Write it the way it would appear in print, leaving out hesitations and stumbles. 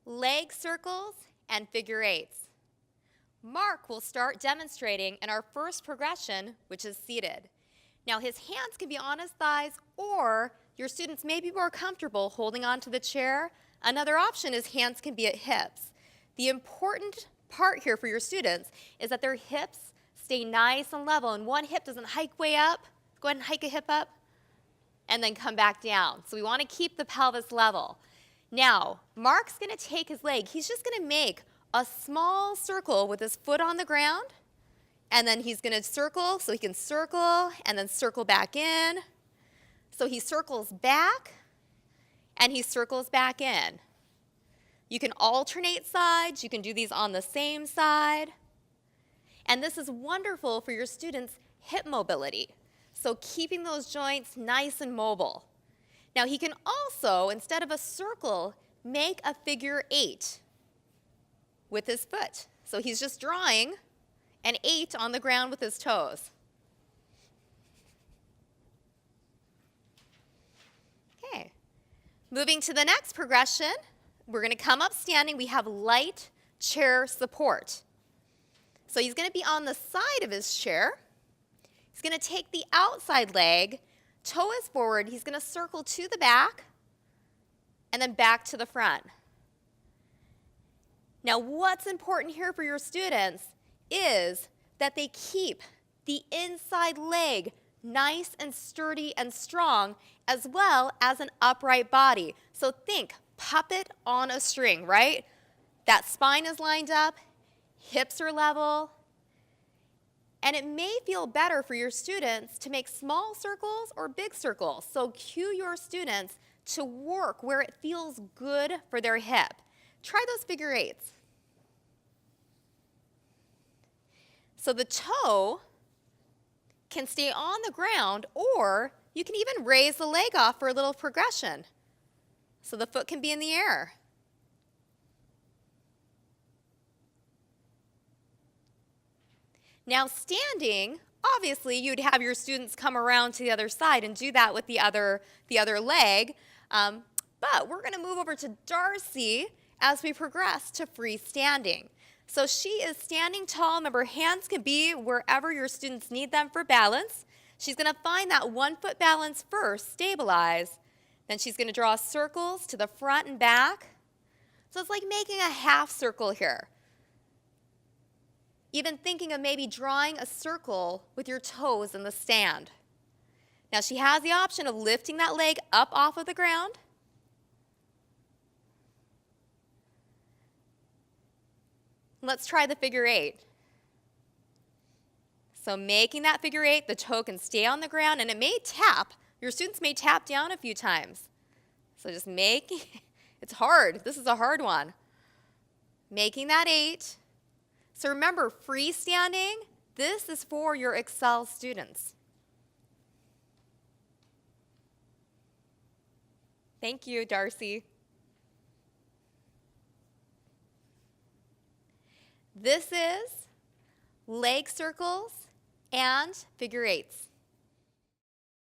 leg circles, and figure eights. Mark will start demonstrating in our first progression, which is seated. Now his hands can be on his thighs, or your students may be more comfortable holding onto the chair. Another option is hands can be at hips. The important part here for your students is that their hips stay nice and level, and one hip doesn't hike way up. Go ahead and hike a hip up, and then come back down. So we want to keep the pelvis level. Now, Mark's going to take his leg. He's just going to make a small circle with his foot on the ground, and then he's going to circle, so he can circle and then circle back in. So he circles back and he circles back in. You can alternate sides. You can do these on the same side. And this is wonderful for your students' hip mobility. So keeping those joints nice and mobile. Now he can also, instead of a circle, make a figure eight with his foot. So he's just drawing an 8 on the ground with his toes. Okay. Moving to the next progression, we're going to come up standing. We have light chair support. So he's going to be on the side of his chair. He's going to take the outside leg, toe is forward. He's going to circle to the back and then back to the front. Now, what's important here for your students is that they keep the inside leg nice and sturdy and strong, as well as an upright body. So think puppet on a string, right? That spine is lined up, hips are level, and it may feel better for your students to make small circles or big circles. So cue your students to work where it feels good for their hip. Try those figure eights. So the toe can stay on the ground, or you can even raise the leg off for a little progression. So the foot can be in the air. Now standing, obviously you'd have your students come around to the other side and do that with the other leg. But we're going to move over to Darcy as we progress to freestanding. So she is standing tall. Remember, hands can be wherever your students need them for balance. She's going to find that 1 foot balance first, stabilize. Then she's going to draw circles to the front and back. So it's like making a half circle here. Even thinking of maybe drawing a circle with your toes in the stand. Now she has the option of lifting that leg up off of the ground. Let's try the figure eight. So making that figure eight, the toe can stay on the ground, and it may tap. Your students may tap down a few times. So just it's hard. This is a hard one. Making that 8. So remember, freestanding, this is for your Excel students. Thank you, Darcy. This is leg circles and figure eights.